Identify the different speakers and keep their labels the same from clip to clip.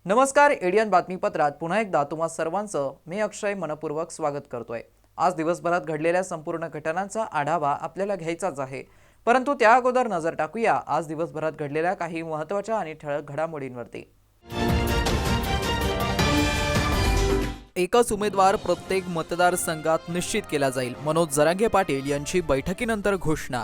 Speaker 1: नमस्कार, एडियन बातमीपत्रात पुन्हा एकदा तुम्हा सर्वांचं मी अक्षय मनपूर्वक स्वागत करतोय। आज दिवसभरात घडलेल्या संपूर्ण घटनांचा आढावा आपल्याला घ्यायचाच आहे, परंतु त्या अगोदर नजर टाकूया आज दिवसभरात घडलेल्या काही महत्त्वाच्या आणि ठळक घडामोडींवरती। एकच उमेदवार प्रत्येक मतदारसंघात निश्चित केला जाईल, मनोज जरांगे पाटील यांची बैठकीनंतर घोषणा।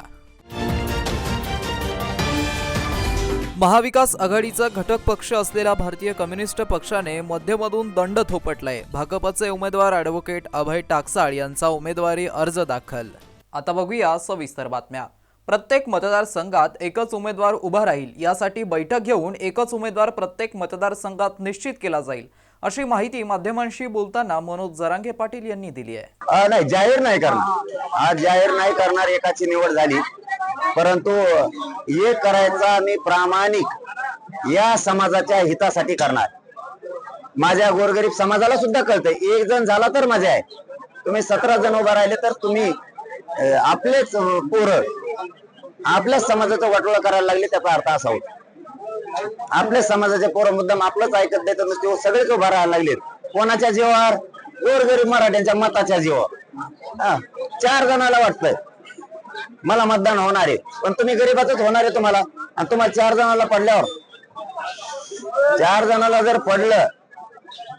Speaker 1: महाविकास आघाडीचा घटक पक्ष असलेला भारतीय कम्युनिस्ट पक्षाने मध्यमधून दंड थोपटलाय। भाजपचे उमेदवार ॲडव्होकेट अभय टाकसाळ यांचा उमेदवारी अर्ज दाखल। आता बघूया सविस्तर बातम्या। प्रत्येक मतदारसंघात एकच उमेदवार उभा राहील, यासाठी बैठक घेऊन एकच उमेदवार प्रत्येक मतदारसंघात निश्चित केला जाईल, अशी माहिती माध्यमांशी बोलताना मनोज जरांगे पाटील यांनी दिली आहे।
Speaker 2: नाही, जाहीर नाही करणार, आज जाहीर नाही करणार, एकाची निवड झाली, परंतु हे करायचा आणि प्रामाणिक या समाजाच्या हितासाठी करणार। माझ्या गोरगरीब समाजाला सुद्धा कळतंय, एक जण झाला तर मजा आहे, तुम्ही 17 जण उभा राहिले तर तुम्ही आपलेच पोरं आपल्याच समाजाचं वाटोळं करायला लागले, त्याचा अर्थ असा होता आपल्या समाजाचे पोरं मुद्दाम आपलंच ऐकत देतात, ते सगळेच उभा राहायला लागलेत। कोणाच्या जीवावर? गोरगरीब मराठ्यांच्या मताच्या जीवावर। 4 जणाला वाटतंय मला मतदान होणार आहे, पण तुम्ही गरीबाचंच होणार आहे तुम्हाला, आणि तुम्हाला 4 जणाला पडल्यावर 4 जणाला जर पडलं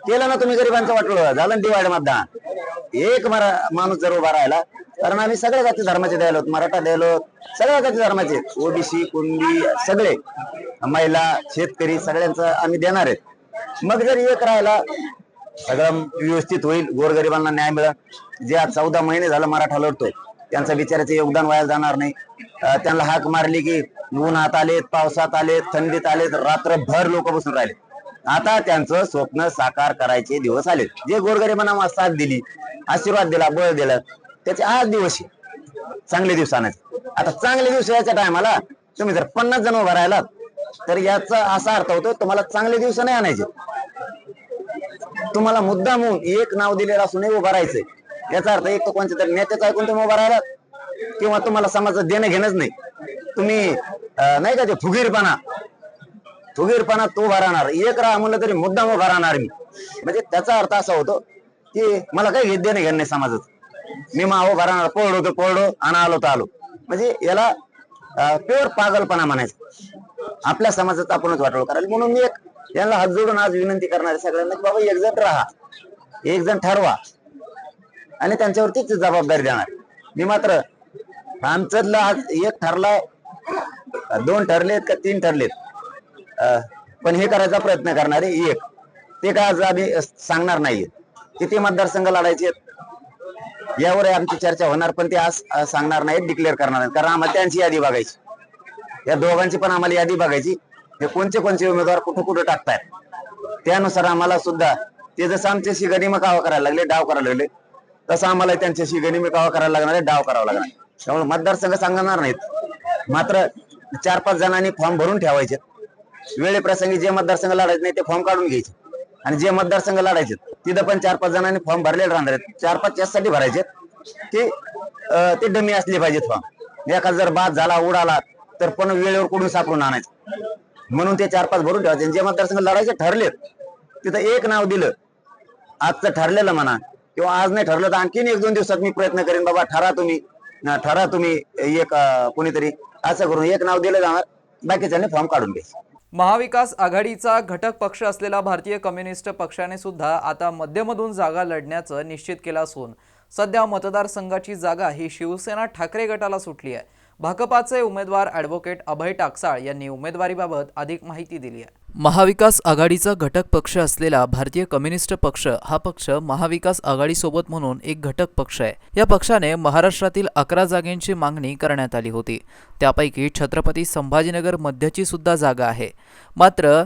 Speaker 2: केलं ना तुम्ही गरिबांचं वाटलं, झालं डिवाइड मतदान। एक माणूस जर उभा राहिला, कारण आम्ही सगळ्या जाती धर्माचे द्यायलो, मराठा द्यायलो, सगळ्या जाती धर्माचे, ओबीसी कुणबी सगळे, महिला शेतकरी सगळ्यांचं आम्ही देणार आहेत। मग जर एक राहिला सगळं व्यवस्थित होईल, गोरगरिबांना न्याय मिळेल। जे आज 14 महिने झालं मराठा लढतोय त्यांचं बिचाराचं योगदान वाया जाणार नाही। त्यांना हाक मारली की उन्हात आलेत, पावसात आलेत, थंडीत आलेत, रात्रभर लोक बसून राहिले। आता त्यांचं स्वप्न साकार करायचे दिवस आलेत। जे गोरगरिबांना साथ दिली, आशीर्वाद दिला, बळ दिलं, त्याचे आज दिवस चांगले दिवस आणायचे। आता चांगले दिवस याच्या टायमाला तुम्ही जर 50 जण उभा राहिलात तर याचा असा अर्थ होतो तुम्हाला चांगले दिवस नाही आणायचे, तुम्हाला मुद्दाम एक नाव दिलेलं असून उभा राहायचंय। याचा अर्थ एक तर कोणत्या तरी नेत्याचं ऐकून तुम्ही उभा राहिलात, किंवा तुम्हाला समाजाचं देणं घेणंच नाही, तुम्ही नाही का ते फुगीरपणा तो उभा राहणार, एक राहा म्हणलं तरी मुद्दाम उभा राहणार मी, म्हणजे त्याचा अर्थ असा होतो की मला काही देणं घेणं नाही समाजाचं, मी मा उभा राहणार, पोळडो आणि आलो तर आलो, म्हणजे याला प्युअर पागलपणा म्हणायचं। आपल्या समाजाचं आपणच वाटोळ करायला, म्हणून मी यांना हात जोडून आज विनंती करणार आहे सगळ्यांना की बाबा एक जण राहा, एक जण ठरवा आणि त्यांच्यावरतीच जबाबदारी देणार। मी मात्र आमच्यातला आज एक ठरलाय, 2 ठरलेत का 3 ठरलेत, पण हे करायचा प्रयत्न करणारे एक, ते का आज आम्ही सांगणार नाहीये किती मतदारसंघ लढायचे यावर आमची चर्चा होणार, पण ते आज सांगणार नाहीत, डिक्लेअर करणार नाहीत, कारण आम्हाला त्यांची यादी बघायची, या दोघांची पण आम्हाला यादी बघायची, हे कोणते उमेदवार कुठं टाकतायत, त्यानुसार आम्हाला सुद्धा ते जसं आमच्याशी गनिमकावा करायला लागले, डाव करायला लागले, तसं आम्हाला त्यांच्याशी गनिमकावा करायला लागणार आहे, डाव करावा लागणार। त्यामुळे मतदारसंघ सांगणार नाहीत, मात्र 4-5 जणांनी फॉर्म भरून ठेवायचे, वेळेप्रसंगी जे मतदारसंघ लढायचे नाही ते फॉर्म काढून घ्यायचे, आणि जे मतदारसंघ लढायचे तिथं पण 4-5 जणांनी फॉर्म भरलेले राहणार आहेत, 4-5 यासाठी भरायचे की ते डमी असले पाहिजेत फॉर्म, एखादा जर बाद झाला उडाला तर पण वेळेवर कुठून सापडून आणायचं, म्हणून ते 4-5 भरून ठेवायचे। जे मतदारसंघ लढायचे ठरलेत तिथं एक नाव दिलं, आजचं ठरलेलं म्हणा, किंवा आज नाही ठरलं तर आणखीन 1-2 दिवसात मी प्रयत्न करेन, बाबा ठरा तुम्ही एक कोणीतरी, असं करून एक नाव दिलं जाणार, बाकीच्यांनी फॉर्म काढून घ्यायचे।
Speaker 1: महाविकास आघाडीचा घटक पक्ष असलेला भारतीय कम्युनिस्ट पक्षाने सुद्धा आता मध्यमधून जागा लढण्याचं निश्चित केलं असून सध्या मतदारसंघाची जागा ही शिवसेना ठाकरे गटाला सुटली आहे। भाजपाचे उमेदवार ॲडव्होकेट अभय टाकसाळ यांनी उमेदवारीबाबत अधिक माहिती दिली आहे। महाविकास आघाडीचा घटक पक्ष असलेला भारतीय कम्युनिस्ट पक्ष हा पक्ष महाविकास आघाडीसोबत म्हणून एक घटक पक्ष आहे। या पक्षाने महाराष्ट्रातील 11 जागांची मागणी करण्यात आली होती, त्यापैकी छत्रपती संभाजीनगर मध्यची सुद्धा जागा आहे। मात्र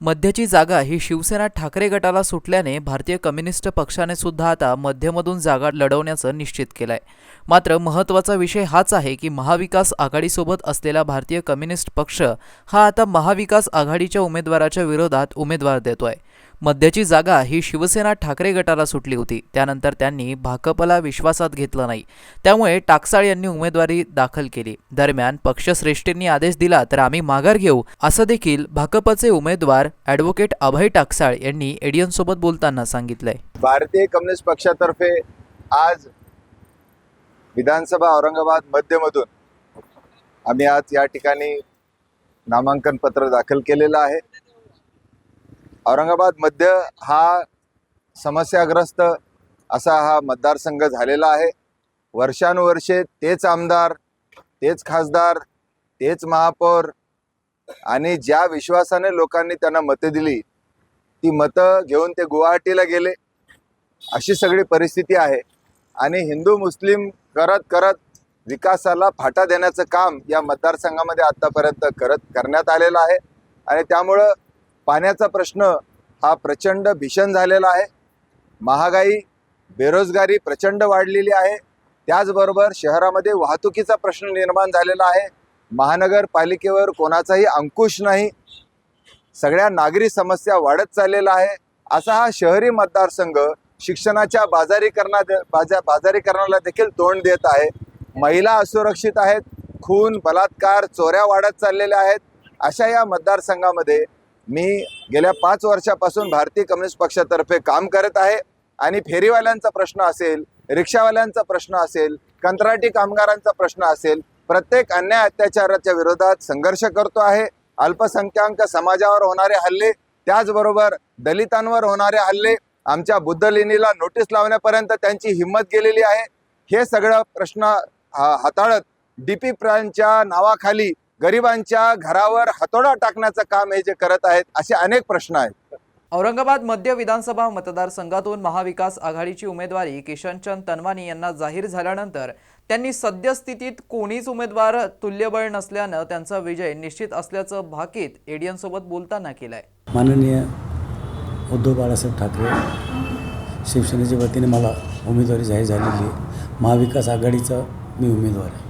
Speaker 1: मध्याची जागा ही शिवसेना ठाकरे गटाला सुटल्याने भारतीय कम्युनिस्ट पक्षाने सुद्धा आता मध्यमधून जागा लढवण्याचं निश्चित केलंय. मात्र महत्त्वाचा विषय हाच आहे की महाविकास आघाडीसोबत असलेला भारतीय कम्युनिस्ट पक्ष हा आता महाविकास आघाडीच्या उमेदवाराच्या विरोधात उमेदवार देतोय. मध्याची जागा ही शिवसेना ठाकरे गटाला सुटली होती. त्यानंतर त्यांनी भाकपला विश्वासात घेतलं नाही. त्यामुळे टाकसाळ यांनी उमेदवारी दाखल केली. दरम्यान पक्षश्रेष्ठींनी आदेश दिला तर आम्ही माघार घेऊ, असं देखील भाकपचे उमेदवार ॲडव्होकेट अभय टाकसाळ यांनी एडियनसोबत बोलताना सांगितलंय.
Speaker 3: भारतीय कम्युनिस्ट पक्षातर्फे आज विधानसभा औरंगाबाद मध्यमधून आम्ही आज या ठिकाणी नामांकन पत्र दाखल केलेलं आहे. औरंगाबाद मध्य हा समस्याग्रस्त असा हा मतदारसंघ झालेला आहे. वर्षानुवर्षे तेच आमदार, तेच खासदार, तेच महापौर आणि ज्या विश्वासाने लोकांनी त्यांना मतं दिली ती मतं घेऊन ते गुवाहाटीला गेले, अशी सगळी परिस्थिती आहे. आणि हिंदू मुस्लिम करत करत विकासाला फाटा देण्याचं काम या मतदारसंघामध्ये आतापर्यंत करण्यात आलेलं आहे. आणि त्यामुळं पाण्याचा प्रश्न हा प्रचंड भीषण झालेला आहे. महागाई, बेरोजगारी प्रचंड वाढलेली आहे. त्याचबरोबर शहरामध्ये वाहतुकीचा प्रश्न निर्माण झालेला आहे. महानगरपालिकेवर कोणाचाही अंकुश नाही. सगळ्या नागरी समस्या वाढत चाललेला आहे. असा हा शहरी मतदारसंघ शिक्षणाच्या बाजारीकरणाला देखील तोंड देत आहे. महिला असुरक्षित आहेत, खून, बलात्कार, चोऱ्या वाढत चाललेल्या आहेत. अशा या मतदारसंघामध्ये मी गेल्या 5 वर्षापासून भारतीय कम्युनिस्ट पक्षातर्फे काम करत आहे. आणि फेरीवाल्यांचा प्रश्न असेल, रिक्षावाल्यांचा प्रश्न असेल, कंत्राटी कामगारांचा प्रश्न असेल, प्रत्येक अन्याय अत्याचाराच्या विरोधात संघर्ष करतो आहे. अल्पसंख्याक समाजावर होणारे हल्ले, त्याचबरोबर दलितांवर होणारे हल्ले, आमच्या बुद्धलेणीला नोटीस लावण्यापर्यंत त्यांची हिंमत गेलेली आहे. हे सगळं प्रश्न हाताळत डीपी प्लॅनच्या नावाखाली गरिबांच्या घरावर हातोडा टाकण्याचं काम हे जे करत आहेत, असे अनेक प्रश्न आहेत.
Speaker 1: औरंगाबाद मध्य विधानसभा मतदारसंघातून महाविकास आघाडीची उमेदवारी किशनचंद तनवानी यांना जाहीर झाल्यानंतर त्यांनी सद्यस्थितीत कोणीच उमेदवार तुल्यबळ नसल्यानं त्यांचा विजय निश्चित असल्याचं भाकीत एडियनसोबत बोलताना केलंय.
Speaker 4: माननीय उद्धव बाळासाहेब ठाकरे शिवसेनेच्या वतीने मला उमेदवारी जाहीर झालेली आहे. महाविकास आघाडीचा मी उमेदवार आहे.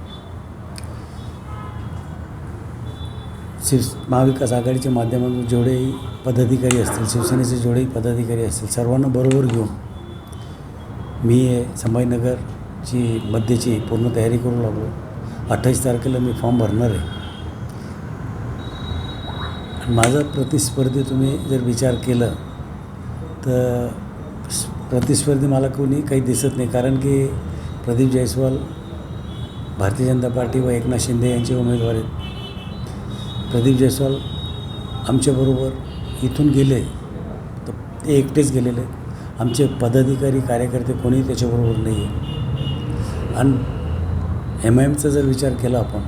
Speaker 4: महाविकास आघाडीच्या माध्यमातून जेवढेही पदाधिकारी असतील, शिवसेनेचे जेवढेही पदाधिकारी असतील, सर्वांना बरोबर घेऊन मी संभाजीनगरची मध्यची पूर्ण तयारी करू लागलो. 28 तारखेला मी फॉर्म भरणार आहे. माझा प्रतिस्पर्धी तुम्ही जर विचार केला तर प्रतिस्पर्धी मला कोणी काही दिसत नाही. कारण की प्रदीप जयस्वाल भारतीय जनता पार्टी व एकनाथ शिंदे यांचे उमेदवार आहेत. प्रदीप जयस्वाल आमच्याबरोबर इथून गेले तर ते एकटेच गेलेले आहेत. आमचे पदाधिकारी कार्यकर्ते कोणी त्याच्याबरोबर नाही आहे. आणि MIMचा जर विचार केला आपण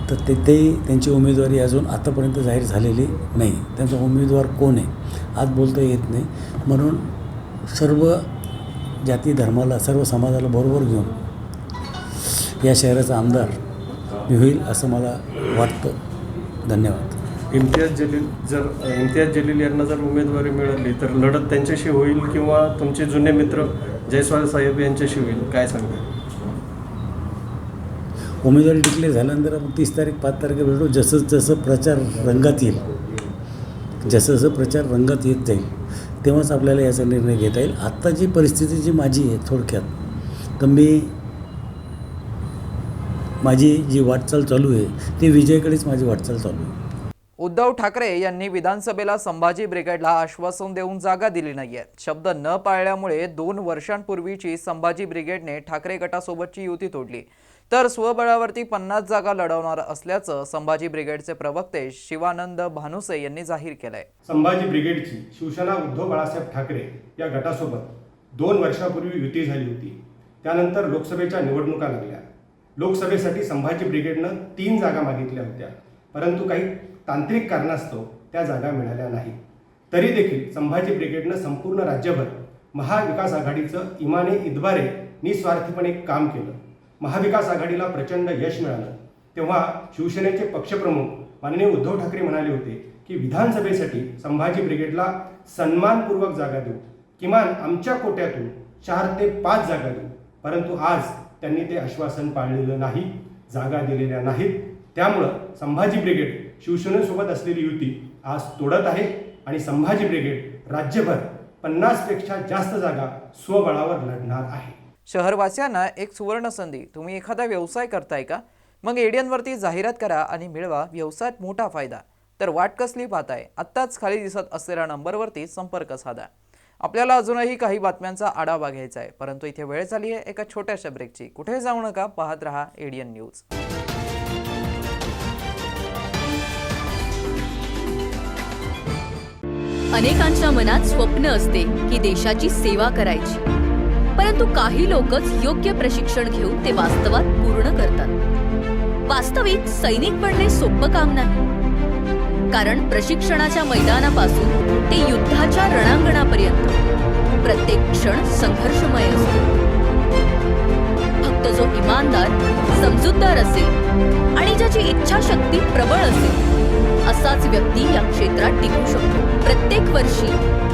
Speaker 4: तर तेही त्यांची उमेदवारी अजून आतापर्यंत जाहीर झालेली नाही. त्यांचा उमेदवार कोण आहे आज बोलता येत नाही. म्हणून सर्व जाती धर्माला, सर्व समाजाला बरोबर घेऊन या शहराचा आमदार मी होईल असं मला वाटतं. धन्यवाद.
Speaker 5: इम्तियाज जलील यांना जर उमेदवारी मिळाली तर लढत त्यांच्याशी होईल किंवा तुमचे जुने मित्र जयस्वाल साहेब यांच्याशी होईल, काय सांगता?
Speaker 4: उमेदवारी डिक्लेअर झाल्यानंतर आपण 30 तारीख 5 तारखेला भेटू. जसं जसं प्रचार रंगात येईल, जसं जसं प्रचार रंगात येत जाईल तेव्हाच आपल्याला याचा निर्णय घेता येईल. आत्ता जी परिस्थिती जी माझी आहे थोडक्यात, तर माझी जी वाटचाल चालू आहे ती विजयाकडेच माझी वाटचाल चालू आहे.
Speaker 1: उद्धव ठाकरे यांनी विधानसभेला संभाजी ब्रिगेडला आश्वासन देऊन जागा दिली नाहीये. शब्द न पाळल्यामुळे 2 वर्षांपूर्वीची संभाजी ब्रिगेडने ठाकरे गटासोबतची युती तोडली. तर स्वबळावरती 50 जागा लढवणार असल्याचं संभाजी ब्रिगेडचे प्रवक्ते शिवानंद भानुसे यांनी जाहीर केलंय.
Speaker 6: संभाजी ब्रिगेडची शिवसेना उद्धव बाळासाहेब ठाकरे या गटासोबत 2 वर्षापूर्वी युती झाली होती. त्यानंतर लोकसभेच्या निवडणुका लागल्या. लोकसभेसाठी संभाजी ब्रिगेडनं 3 जागा मागितल्या होत्या, परंतु काही तांत्रिक कारणास्तव त्या जागा मिळाल्या नाहीत. तरी देखील संभाजी ब्रिगेडनं संपूर्ण राज्यभर महाविकास आघाडीचं इमाने इतबारे निस्वार्थीपणे काम केलं. महाविकास आघाडीला प्रचंड यश मिळालं. तेव्हा शिवसेनेचे पक्षप्रमुख माननीय उद्धव ठाकरे म्हणाले होते की विधानसभेसाठी संभाजी ब्रिगेडला सन्मानपूर्वक जागा देऊ, किमान आमच्या कोट्यातून 4 ते 5 जागा देऊ. परंतु आज त्यांनी ते आश्वासन पाळलेलं नाही, जागा दिलेल्या नाहीत. त्यामुळं संभाजी ब्रिगेड शिवसेनेसोबत असलेली युती आज तोडत आहे आणि संभाजी ब्रिगेड राज्यभर 50 पेक्षा जास्त जागा स्वबळावर लढणार आहे.
Speaker 1: शहरवासियांना एक सुवर्ण संधी. तुम्ही एखादा व्यवसाय करताय का? मग एडियनवरती जाहिरात करा आणि मिळवा व्यवसायात मोठा फायदा. तर वाट कसली पाहताय? आत्ताच खाली दिसत असलेल्या नंबरवरती संपर्क साधा. आपल्याला अजूनही काही बातम्यांचा आढावा घ्यायचा आहे, परंतु इथे वेळ झाली आहे एका छोट्याशा ब्रेकची. कुठे जाऊ नका, पाहत रहा एडियन न्यूज.
Speaker 7: अनेकांच्या मनात स्वप्न असते की देशाची सेवा करायची, परंतु काही लोकच योग्य प्रशिक्षण घेऊन ते वास्तवात पूर्ण करतात. वास्तविक सैनिक बनणे सोपं काम नाही, कारण प्रशिक्षणाच्या मैदानापासून ते युद्धाच्या रणांगणापर्यंत प्रत्येक क्षण संघर्षमय असतो. फक्त जो इमानदार, समजूतदार असेल आणि ज्याची इच्छाशक्ती प्रबळ असेल असाच व्यक्ती या क्षेत्रात टिकू शकतो. प्रत्येक वर्षी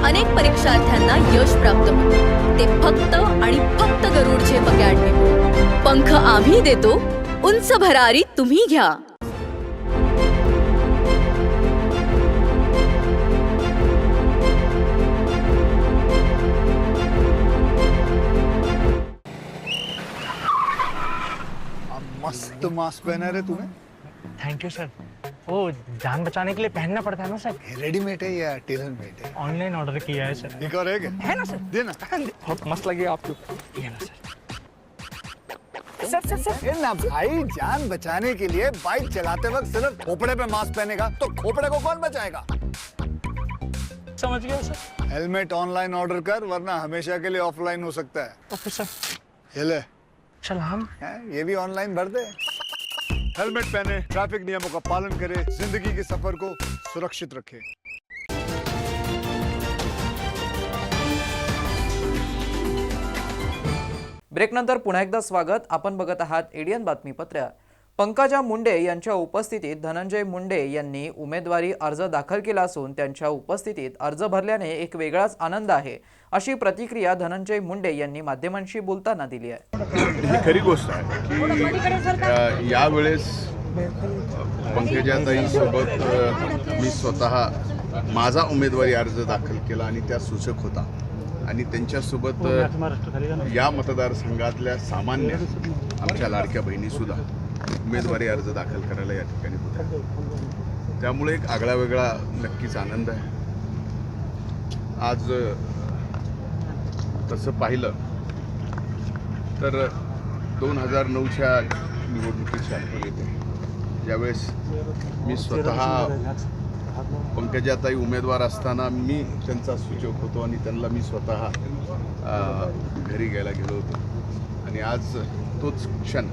Speaker 7: अनेक परीक्षार्थ्यांना यश प्राप्त होते, ते फक्त आणि फक्त गरुडचे अकॅडमी. पंख आम्ही देतो, उंच भरारी तुम्ही घ्या.
Speaker 8: मस्त मास्क पहना रे तूने.
Speaker 9: Thank you sir. वो जान बचाने के लिए पहनना पड़ता है ना सर.
Speaker 8: रेडीमेड है या टेलर मेड है?
Speaker 9: ऑनलाइन ऑर्डर किया है सर.
Speaker 8: एक और है क्या?
Speaker 9: है ना सर.
Speaker 8: देना.
Speaker 9: बहुत मस्त लगे आपको. ये ना सर.
Speaker 8: ये ना भाई, जान बचाने के लिए बाइक चलाते वक्त सिर्फ खोपड़े पे मास्क पहनेगा तो खोपड़े को कौन बचाएगा?
Speaker 9: समझ गया सर.
Speaker 8: हेलमेट ऑनलाइन ऑर्डर कर, वरना हमेशा के लिए ऑफलाइन हो सकता है.
Speaker 9: Okay sir.
Speaker 8: ये ले.
Speaker 9: सलाम.
Speaker 8: ये भी ऑनलाइन भर दे. हेलमेट पहने, ट्रैफिक नियमों का पालन करे, जिंदगी के सफर को सुरक्षित रखे.
Speaker 1: ब्रेकनंतर पुन्हा एकदा स्वागत. आपण बघत आहात एडियन बातमीपत्र. पंकजा मुंडे यांच्या उपस्थितीत धनंजय मुंडे यांनी उमेदवारी अर्ज दाखल केला असून त्यांच्या उपस्थितीत अर्ज भरल्याने एक वेगळाच आनंद आहे, अशी प्रतिक्रिया धनंजय मुंडे यांनी माध्यमांशी बोलताना दिली आहे.
Speaker 10: ही खरी गोष्ट आहे की यावेळेस पंकजाताईंसोबत मी स्वतः माझा उमेदवारी अर्ज दाखल केला आणि त्या सूचक होता आणि त्यांच्यासोबत या मतदारसंघातल्या सामान्य आमच्या लाडक्या बहिणीसुद्धा उमेदवारी अर्ज दाखल करायला या ठिकाणी होत्या. त्यामुळे एक आगळा वेगळा नक्कीच आनंद आहे. आज तसं पाहिलं तर 2009च्या निवडणुकीच्या आठवण ज्यावेळेस मी स्वतः पंकजाताई उमेदवार असताना मी त्यांचा सूचक होतो आणि त्यांना मी स्वतः घरी घ्यायला गेलो होतो आणि आज तोच क्षण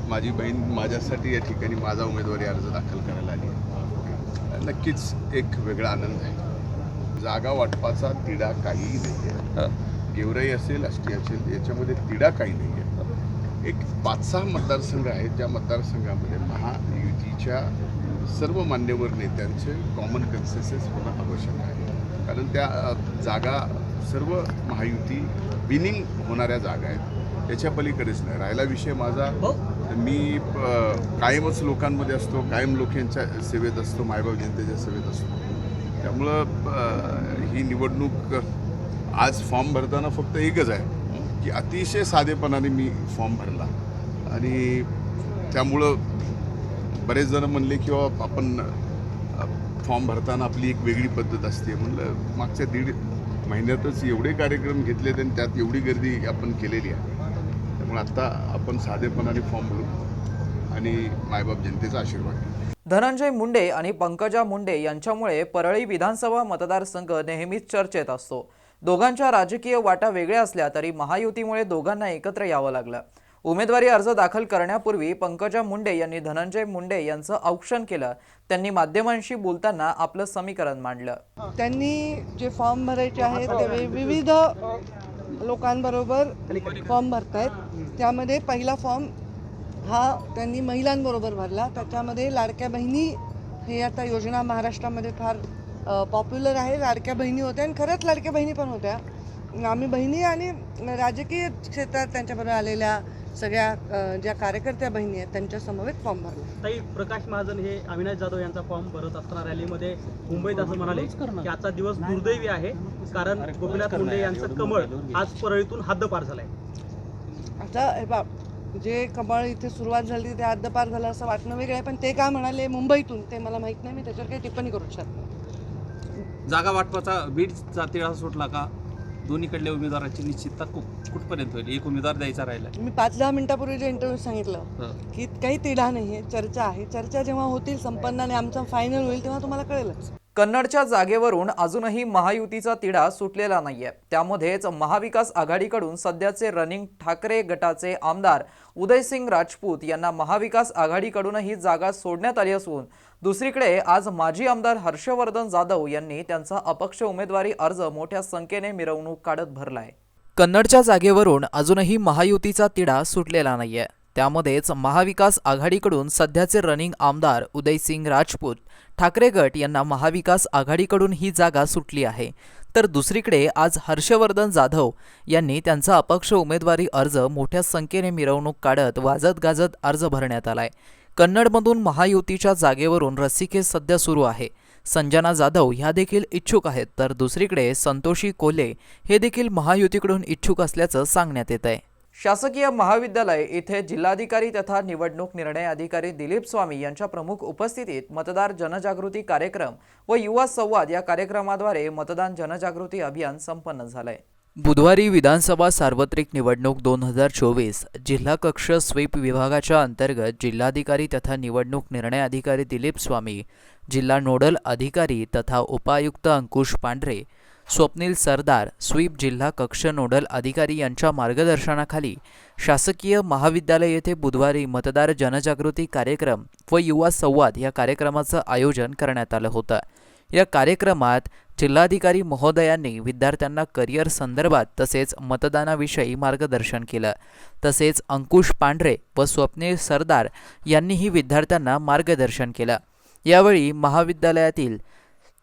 Speaker 10: माझी बहीण माझ्यासाठी या ठिकाणी माझा उमेदवारी अर्ज दाखल करायला आली. नक्कीच एक वेगळा आनंद आहे. जागा वाटपाचा तिढा काहीही नाही आहे. गेवराई असेल, आष्टी असेल, याच्यामध्ये तिढा काही नाही आहे. एक 5-6 मतदारसंघ आहेत ज्या मतदारसंघामध्ये महायुतीच्या सर्व मान्यवर नेत्यांचे कॉमन कन्सेन्सस होणं आवश्यक आहे, कारण त्या जागा सर्व महायुती विनिंग होणाऱ्या जागा आहेत. त्याच्या पलीकडेच नाही राहिला विषय माझा. मी कायमच लोकांमध्ये असतो, कायम लोकांच्या सेवेत असतो, मायबाप जनतेच्या सेवेत असतो. त्यामुळं ही निवडणूक आज फॉर्म भरताना फक्त एकच आहे की अतिशय साधेपणाने मी फॉर्म भरला आणि त्यामुळं बरेच जण म्हणले की आपण फॉर्म भरताना आपली एक वेगळी पद्धत असते. म्हणलं मागच्या 1.5 महिन्यातच एवढे कार्यक्रम घेतलेत आणि त्यात एवढी गर्दी आपण केलेली आहे. त्यामुळे आता आपण साधेपणाने फॉर्म भरू आणि मायबाप जनतेचा आशीर्वाद घेऊ.
Speaker 1: धनंजय मुंडे आणि पंकजा मुंडे यांच्यामुळे परळी विधानसभा मतदारसंघ नेहमीच चर्चेत असतो. दोघांच्या राजकीय वाटा वेगळ्या असल्या तरी महायुतीमुळे दोघांना एकत्र यावं लागलं. उमेदवारी अर्ज दाखल करण्यापूर्वी पंकजा मुंडे यांनी धनंजय मुंडे यांचं औक्षण केलं. त्यांनी माध्यमांशी बोलताना आपलं समीकरण मांडलं.
Speaker 11: त्यांनी जे फॉर्म भरायचे आहेत ते विविध लोकांबरोबर फॉर्म भरतायत. त्यामध्ये पहिला फॉर्म हा त्यांनी महिलांबरोबर भरला. त्याच्यामध्ये लाडक्या बहिणी ही आता योजना महाराष्ट्रामध्ये फार पॉप्युलर आहे. लाडक्या बहिणी होत्या आणि खरंच लाडक्या बहिणी पण होत्या. आम्ही बहिणी आणि राजकीय क्षेत्रात त्यांच्याबरोबर आलेल्या सगळ्या ज्या कार्यकर्त्या बहिणी आहेत त्यांच्या समवेत फॉर्म भरला.
Speaker 9: ताई, प्रकाश महाजन हे अविनाश जाधव यांचा फॉर्म भरत असताना रॅलीमध्ये मुंबईत असं म्हणाले की आजचा दिवस दुर्दैवी आहे, कारण गोपीनाथ मुंडे यांचं कमळ आज परळीतून हद्दपार झालंय.
Speaker 11: आता हे बाप, जे कमळ इथे सुरुवात झाली ते हद्दपार झालं असं वाटणं वेगळं आहे, पण ते काय म्हणाले मुंबईतून ते मला माहीत नाही. मी त्याच्यावर काही टिप्पणी करू शकत नाही.
Speaker 12: जागा वाटपाचा बीडचा तिढा सुटला का? दोन्हीकडल्या उमेदवाराची निश्चितता कुठपर्यंत होईल? एक उमेदवार द्यायचा राहिला.
Speaker 11: मी 5-10 मिनिटापूर्वी जे इंटरव्ह्यू सांगितलं की काही तिढा नाही आहे, चर्चा आहे. चर्चा जेव्हा होतील संपन्न आणि आमचा फायनल होईल तेव्हा तुम्हाला कळेलच.
Speaker 1: कन्नडच्या जागेवरून अजूनही महायुतीचा तिढा सुटलेला नाहीये. त्यामध्येच महाविकास आघाडीकडून सध्याचे रनिंग ठाकरे गटाचे आमदार उदयसिंग राजपूत यांना महाविकास आघाडीकडूनही जागा सोडण्यात आली असून दुसरीकडे आज माजी आमदार हर्षवर्धन जाधव यांनी त्यांचा अपक्ष उमेदवारी अर्ज मोठ्या संख्येने मिरवणूक काढत भरलाय. कन्नडच्या जागेवरून अजूनही महायुतीचा तिढा सुटलेला नाहीये. त्यामध्येच महाविकास आघाडीकडून सध्याचे रनिंग आमदार उदयसिंग राजपूत ठाकरे गट यांना महाविकास आघाडीकडून ही जागा सुटली आहे. तर दुसरीकडे आज हर्षवर्धन जाधव यांनी त्यांचा अपक्ष उमेदवारी अर्ज मोठ्या संख्येने मिरवणूक काढत वाजत गाजत अर्ज भरण्यात आलाय. कन्नडमधून महायुतीच्या जागेवरून रस्सीखेच सध्या सुरू आहे. संजना जाधव ह्या देखील इच्छुक आहेत, तर दुसरीकडे संतोषी कोल्हे हे देखील महायुतीकडून इच्छुक असल्याचं सांगण्यात येत आहे. शासकीय महाविद्यालय येथे जिल्हाधिकारी तथा निवडणूक निर्णय अधिकारी दिलीप स्वामी यांच्या प्रमुख उपस्थितीत मतदार जनजागृती कार्यक्रम व युवा संवाद या कार्यक्रमाद्वारे मतदान जनजागृती अभियान संपन्न झालंय. बुधवारी विधानसभा सार्वत्रिक निवडणूक 2024 जिल्हा कक्ष स्वीप विभागाच्या अंतर्गत जिल्हाधिकारी तथा निवडणूक निर्णय अधिकारी दिलीप स्वामी, जिल्हा नोडल अधिकारी तथा उपायुक्त अंकुश पांढरे, स्वप्नील सरदार, स्वीप जिल्हा कक्ष नोडल अधिकारी यांच्या मार्गदर्शनाखाली शासकीय महाविद्यालय येथे बुधवारी मतदार जनजागृती कार्यक्रम व युवा संवाद या कार्यक्रमाचं आयोजन करण्यात आलं होतं. या कार्यक्रमात जिल्हाधिकारी महोदयांनी विद्यार्थ्यांना करिअर संदर्भात तसेच मतदानाविषयी मार्गदर्शन केलं. तसेच अंकुश पांढरे व स्वप्नील सरदार यांनीही विद्यार्थ्यांना मार्गदर्शन केलं. यावेळी महाविद्यालयातील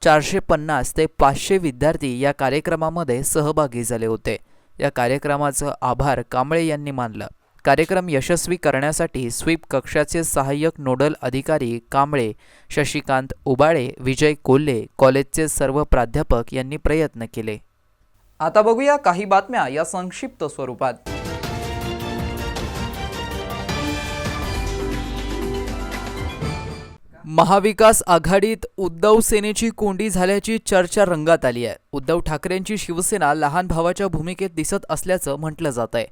Speaker 1: 450 ते 500 विद्यार्थी या कार्यक्रमामध्ये सहभागी झाले होते. या कार्यक्रमाचं आभार कांबळे यांनी मानलं. कार्यक्रम यशस्वी करण्यासाठी स्वीप कक्षाचे सहाय्यक नोडल अधिकारी कांबळे, शशिकांत उबाळे, विजय कोल्हे, कॉलेजचे सर्व प्राध्यापक यांनी प्रयत्न केले. आता बघूया काही बातम्या या संक्षिप्त स्वरूपात. महाविकास आघाडीत उद्धव सेनेची कोंडी झाल्याची चर्चा रंगात आली आहे. उद्धव ठाकरेंची शिवसेना लहान भावाच्या भूमिकेत दिसत असल्याचं म्हटलं जात आहे.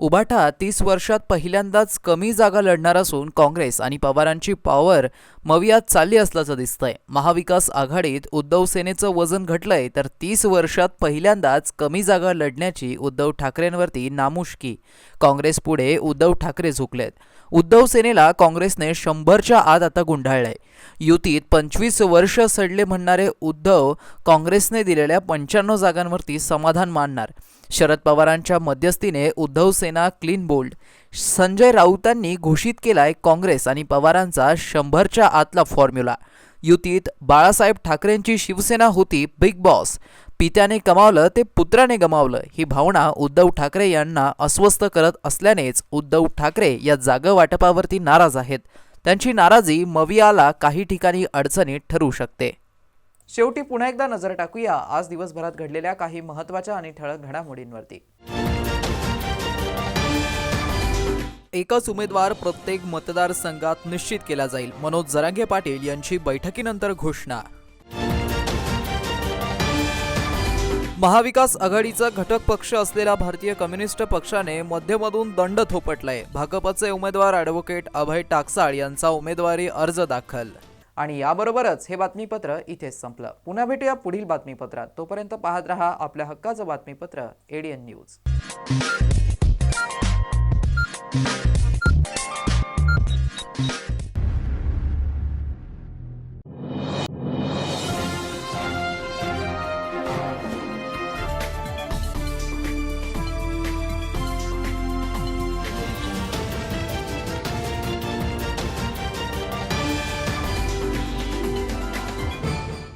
Speaker 1: उभाटा 30 वर्षात पहिल्यांदाच कमी जागा लढणार असून काँग्रेस आणि पवारांची पॉवर मवियात चालली असल्याचं दिसतंय. महाविकास आघाडीत उद्धव सेनेचं वजन घटलंय, तर 30 वर्षात पहिल्यांदाच कमी जागा लढण्याची उद्धव ठाकरेंवरती नामुष्की. काँग्रेस पुढे उद्धव ठाकरे झुकलेत. उद्धव सेनेला काँग्रेसने 100च्या आत आता गुंडाळलंय. युतीत 25 वर्ष सडले म्हणणारे उद्धव काँग्रेसने दिलेल्या 95 जागांवरती समाधान मानणार. शरद पवारांच्या मध्यस्थीने उद्धव सेना क्लीन बोल्ड. संजय राऊतांनी घोषित केलाय काँग्रेस आणि पवारांचा 100च्या आतला फॉर्म्युला. युतीत बाळासाहेब ठाकरेंची शिवसेना होती बिग बॉस. पित्याने कमावलं ते पुत्राने गमावलं ही भावना उद्धव ठाकरे यांना अस्वस्थ करत असल्यानेच उद्धव ठाकरे या जागा वाटपावरती नाराज आहेत. त्यांची नाराजी मवियाला काही ठिकाणी अडचणीत ठरू शकते. शेवटी पुन्हा एकदा नजर टाकूया आज दिवसभरात घडलेल्या काही महत्त्वाच्या आणि ठळक घडामोडींवरती. एकच उमेदवार प्रत्येक मतदारसंघात निश्चित केला जाईल, मनोज जरांगे पाटील यांची बैठकीनंतर घोषणा. महाविकास आघाडीचा घटक पक्ष असलेला भारतीय कम्युनिस्ट पक्षाने मध्यमधून दंड थोपटलाय. भाजपचे उमेदवार ॲडव्होकेट अभय टाकसाळ यांचा उमेदवारी अर्ज दाखल. आणि याबरोबरच हे बातमीपत्र इथेच संपलं. पुन्हा भेटूया पुढील बातमीपत्रात. तोपर्यंत पाहत रहा आपल्या हक्काचं बातमीपत्र ADN न्यूज.